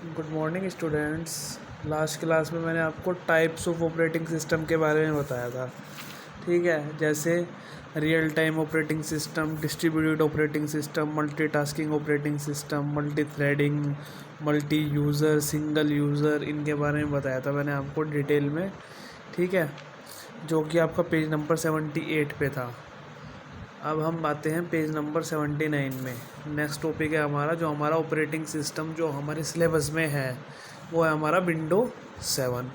Good morning students. Last class में मैंने आपको टाइप्स ऑफ ऑपरेटिंग सिस्टम के बारे में बताया था। ठीक है, जैसे real time operating system, distributed operating system, multitasking operating system, multi threading, multi user, single user, इनके बारे में बताया था मैंने आपको डिटेल में। ठीक है, जो कि आपका पेज नंबर 78 पे था। अब हम आते हैं पेज नंबर 79 में। नेक्स्ट टॉपिक है हमारा, जो हमारा ऑपरेटिंग सिस्टम जो हमारे सिलेबस में है वो है हमारा विंडो 7।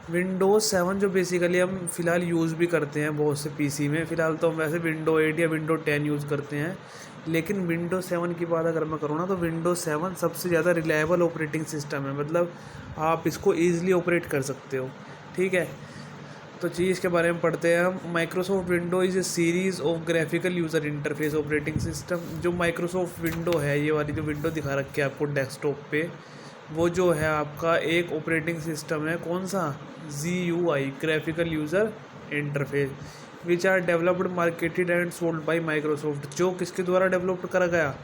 विंडोज़ 7 जो बेसिकली हम फ़िलहाल यूज़ भी करते हैं बहुत से पीसी में। फ़िलहाल तो हम वैसे विंडो 8 या विंडो 10 यूज़ करते हैं, लेकिन विंडो 7 की बात अगर मैं करूँ ना तो विंडो 7 सबसे ज़्यादा रिलायबल ऑपरेटिंग सिस्टम है। मतलब आप इसको ईज़िली ऑपरेट कर सकते हो। ठीक है, तो चीज़ के बारे में पढ़ते हैं हम। Microsoft window is a series of graphical user interface operating system. जो माइक्रोसॉफ्ट विंडो है, ये वाली जो विंडो दिखा रखी है आपको डेस्कटॉप पे, वो जो है आपका एक ऑपरेटिंग सिस्टम है। कौन सा? GUI, graphical user interface, which are developed, marketed and sold by Microsoft. जो किसके द्वारा डेवलप करा गया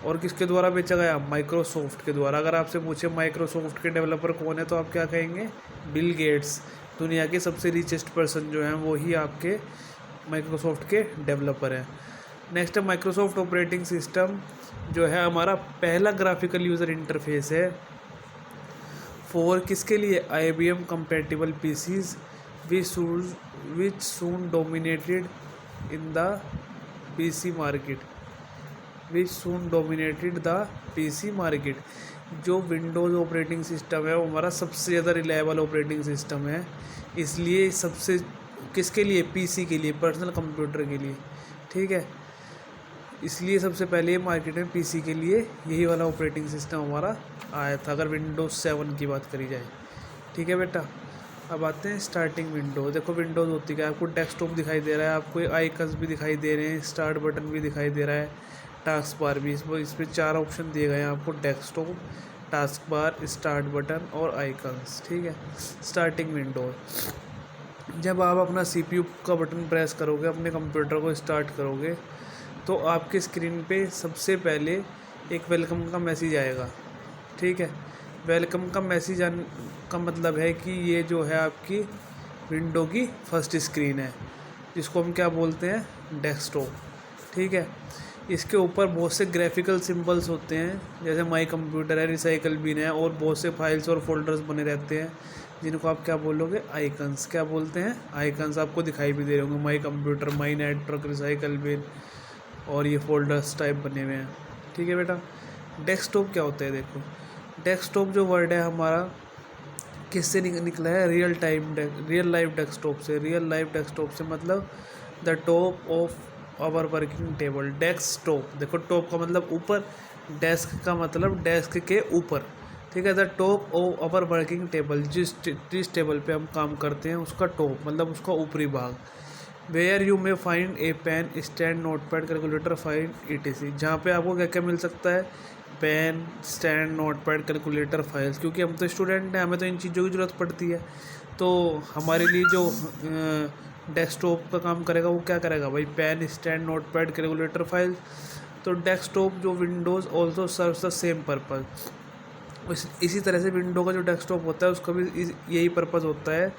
और किसके द्वारा बेचा गया? माइक्रोसॉफ्ट के द्वारा। अगर आपसे पूछे माइक्रोसॉफ्ट के डेवलपर कौन है तो आप क्या कहेंगे? Bill Gates. दुनिया के सबसे रिचेस्ट पर्सन जो हैं वो ही आपके माइक्रोसॉफ्ट के डेवलपर हैं। नेक्स्ट है माइक्रोसॉफ्ट ऑपरेटिंग सिस्टम, जो है हमारा पहला ग्राफिकल यूज़र इंटरफेस है फॉर किसके लिए? IBM compatible PCs which soon dominated in the PC market market. जो विंडोज़ ऑपरेटिंग सिस्टम है वो हमारा सबसे ज़्यादा रिलायबल ऑपरेटिंग सिस्टम है। इसलिए सबसे किसके लिए? पीसी के लिए, पर्सनल कंप्यूटर के लिए। ठीक है, इसलिए सबसे पहले मार्केट में पीसी के लिए यही वाला ऑपरेटिंग सिस्टम हमारा आया था, अगर विंडोज़ 7 की बात करी जाए। ठीक है बेटा, अब आते हैं स्टार्टिंग विंडो। देखो विंडोज़ होती क्या है, आपको डेस्कटॉप दिखाई दे रहा है, आपको आइकन्स भी दिखाई दे रहे हैं, स्टार्ट बटन भी दिखाई दे रहा है, टास्क बार भी। इस पर 4 ऑप्शन दिए गए हैं आपको: desktop, task bar, start button और आइकन्स। ठीक है, स्टार्टिंग विंडो। जब आप अपना CPU का बटन प्रेस करोगे, अपने कंप्यूटर को स्टार्ट करोगे, तो आपके स्क्रीन पे सबसे पहले एक वेलकम का मैसेज आएगा। ठीक है, वेलकम का मैसेज का मतलब है कि ये जो है आपकी विंडो की फर्स्ट स्क्रीन है, जिसको हम क्या बोलते हैं? डेस्कटॉप। ठीक है, इसके ऊपर बहुत से ग्राफिकल सिंबल्स होते हैं, जैसे माई कंप्यूटर है, रिसाइकल बिन है, और बहुत से फाइल्स और फोल्डर्स बने रहते हैं, जिनको आप क्या बोलोगे? आइकन्स। क्या बोलते हैं? आइकन्स। आपको दिखाई भी दे रहे होंगे, my computer, my network, recycle bin, और ये फोल्डर्स टाइप बने हुए हैं। ठीक है बेटा, डेस्कटॉप क्या होता है? देखो, डेस्कटॉप जो वर्ड है हमारा किससे निकला है? रियल लाइफ डेस्कटॉप से। रियल लाइफ डेस्कटॉप से मतलब the top of our working table. Desktop, देखो टॉप का मतलब ऊपर, डेस्क का मतलब डेस्क के ऊपर। ठीक है, the top of our working table, जिस टेबल पे हम काम करते हैं उसका टॉप मतलब उसका ऊपरी भाग। Where you may find a pen, stand, note pad, calculator, file ETC। जहाँ पे आपको क्या क्या मिल सकता है? Pen, stand, note pad, calculator, files. क्योंकि हम तो स्टूडेंट हैं, हमें तो इन चीज़ों की ज़रूरत पड़ती है। तो हमारे लिए जो डेस्कटॉप का काम करेगा वो क्या करेगा भाई? Pen, stand, note pad, calculator, file. तो डेस्कटॉप जो Windows also serves the same purpose. इसी तरह से विंडो का जो डेस्कटॉप होता है उसका भी यही पर्पज़ होता है।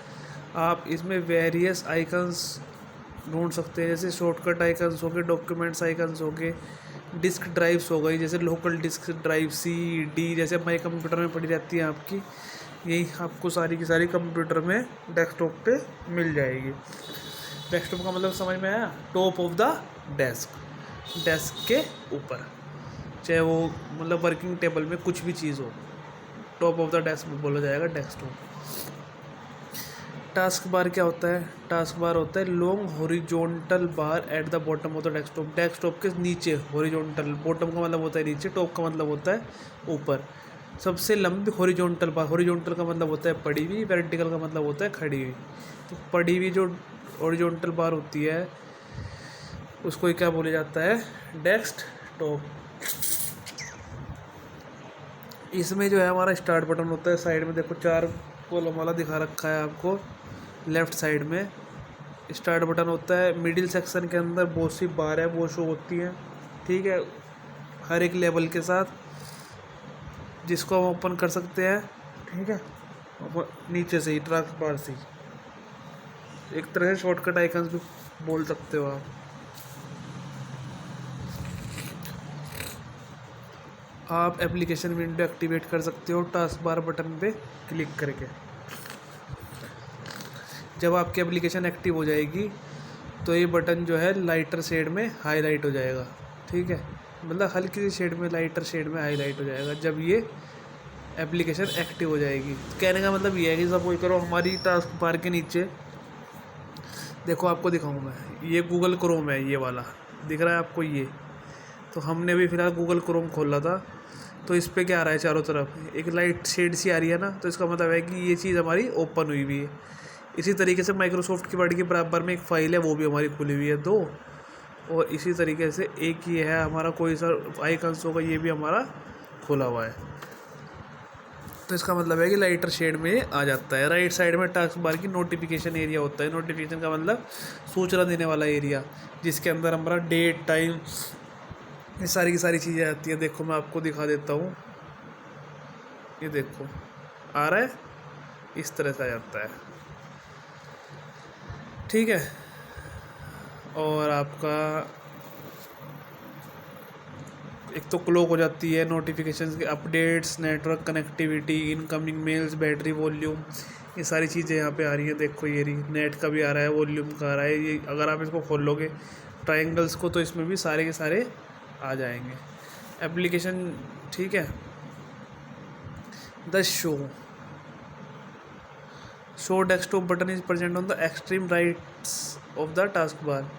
आप इसमें वेरियस आइकन्स ढूंढ सकते हैं, जैसे शॉर्टकट आइकन्स हो गए, डॉक्यूमेंट्स आइकन्स हो गए, डिस्क ड्राइव्स हो गई, जैसे लोकल डिस्क ड्राइव CD, जैसे माई कंप्यूटर में पड़ी रहती है आपकी, यही आपको सारी की सारी कंप्यूटर में डेस्कटॉप पे मिल जाएगी। डेस्कटॉप का मतलब समझ में आया? Top of the desk, desk के ऊपर, चाहे वो मतलब वर्किंग टेबल में कुछ भी चीज़ हो, टॉप ऑफ द डेस्क बोला जाएगा डेस्कटॉप। टास्क बार क्या होता है? टास्क बार होता है long horizontal bar at the bottom of the desktop. Desktop के नीचे हॉरिजॉन्टल, बॉटम का मतलब होता है नीचे, टॉप का मतलब होता है ऊपर। सबसे लंबी हॉरिजॉन्टल बार, हॉरिजॉन्टल का मतलब होता है पड़ी हुई, वर्टिकल का मतलब होता है खड़ी हुई। तो पड़ी हुई जो हॉरिजॉन्टल बार होती है उसको क्या बोला जाता है? डेस्कटॉप। इसमें जो है हमारा स्टार्ट बटन होता है, साइड में देखो 4 कॉलम वाला दिखा रखा है आपको, लेफ़्ट साइड में स्टार्ट बटन होता है। मिडिल सेक्शन के अंदर बहुत सी बार है वो शो होती हैं। ठीक है, हर एक लेवल के साथ जिसको हम ओपन कर सकते हैं, ठीक है, नीचे से ही ट्रैक बार से ही। एक तरह से शॉर्टकट आइकन्स भी बोल सकते हो आप एप्लीकेशन विंडो एक्टिवेट कर सकते हो टास्क बार बटन पे क्लिक करके। जब आपकी एप्लीकेशन एक्टिव हो जाएगी तो ये बटन जो है लाइटर शेड में हाईलाइट हो जाएगा, ठीक है, मतलब हल्की सी शेड में, लाइटर शेड में हाईलाइट हो जाएगा जब ये एप्लीकेशन एक्टिव हो जाएगी। कहने का मतलब ये है कि सपोज करो हमारी टास्क बार के नीचे, देखो आपको दिखाऊँ मैं, ये गूगल क्रोम है, ये वाला दिख रहा है आपको ये। तो हमने भी फ़िलहाल गूगल क्रोम खोला था, तो इस पर क्या आ रहा है, चारों तरफ एक लाइट शेड सी आ रही है ना, तो इसका मतलब है कि ये चीज़ हमारी ओपन हुई हुई है। इसी तरीके से माइक्रोसॉफ्ट की वर्ड के बराबर में एक फ़ाइल है, वो भी हमारी खुली हुई है दो। और इसी तरीके से एक ये है हमारा कोई सा आइकन्स होगा, ये भी हमारा खुला हुआ है। तो इसका मतलब है कि लाइटर शेड में आ जाता है। राइट साइड में टास्क बार की नोटिफिकेशन एरिया होता है। नोटिफिकेशन का मतलब सूचना देने वाला एरिया, जिसके अंदर हमारा डेट, टाइम, ये सारी की सारी चीज़ें आती हैं। देखो मैं आपको दिखा देता हूँ, ये देखो आ रहा है, इस तरह से आ जाता है, ठीक है। और आपका एक तो क्लॉक हो जाती है, नोटिफिकेशंस के updates, network connectivity, incoming mails, battery volume, ये सारी चीज़ें यहाँ पे आ रही हैं। देखो ये रही, नेट का भी आ रहा है, वॉल्यूम का आ रहा है। ये अगर आप इसको खोल लोगे ट्रायंगल्स को, तो इसमें भी सारे के सारे आ जाएंगे एप्लीकेशन, ठीक है। The show desktop button is present on the extreme rights of the task bar.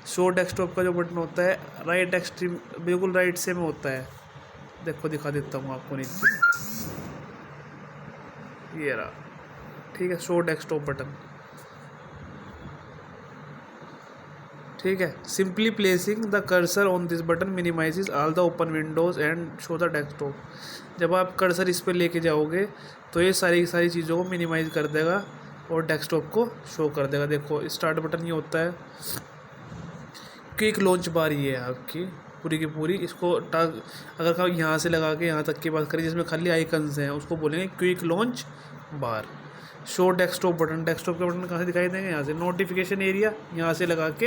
Show desktop का जो बटन होता है राइट एक्सट्रीम, बिल्कुल राइट से में होता है। देखो दिखा देता हूँ आपको नीचे, ये रहा, ठीक है, शो डेस्कटॉप बटन, ठीक है। Simply placing the cursor on this button minimises all the open Windows and show the desktop. जब आप कर्सर इस पर लेके जाओगे तो ये सारी की सारी चीज़ों को मिनिमाइज कर देगा और डेस्कटॉप को शो कर देगा। देखो स्टार्ट बटन ये होता है, क्विक लॉन्च बार ये है आपकी पूरी की पूरी। इसको अगर आप यहाँ से लगा के यहाँ तक की बात करें जिसमें खाली आइकन्स हैं, उसको बोलेंगे क्विक लॉन्च बार। शो डेस्कटॉप बटन, डेस्कटॉप के बटन कहाँ से दिखाई देंगे, यहाँ से। नोटिफिकेशन एरिया यहाँ से लगा के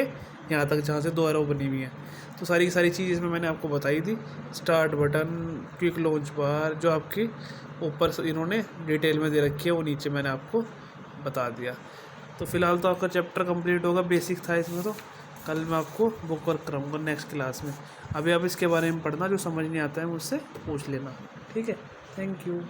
यहाँ तक जहाँ से दो एरो बनी हुई है। तो सारी की सारी चीज़ इसमें मैंने आपको बताई थी। स्टार्ट बटन, क्विक लॉन्च बार, जो आपकी ऊपर से इन्होंने डिटेल में दे रखी है, वो नीचे मैंने आपको बता दिया। तो फिलहाल तो आपका चैप्टर कंप्लीट होगा, बेसिक था इसमें। तो कल मैं आपको बुक वर्क कराऊँगा नेक्स्ट क्लास में। अभी आप इसके बारे में पढ़ना, जो समझ नहीं आता है मुझसे पूछ लेना, ठीक है। Thank you.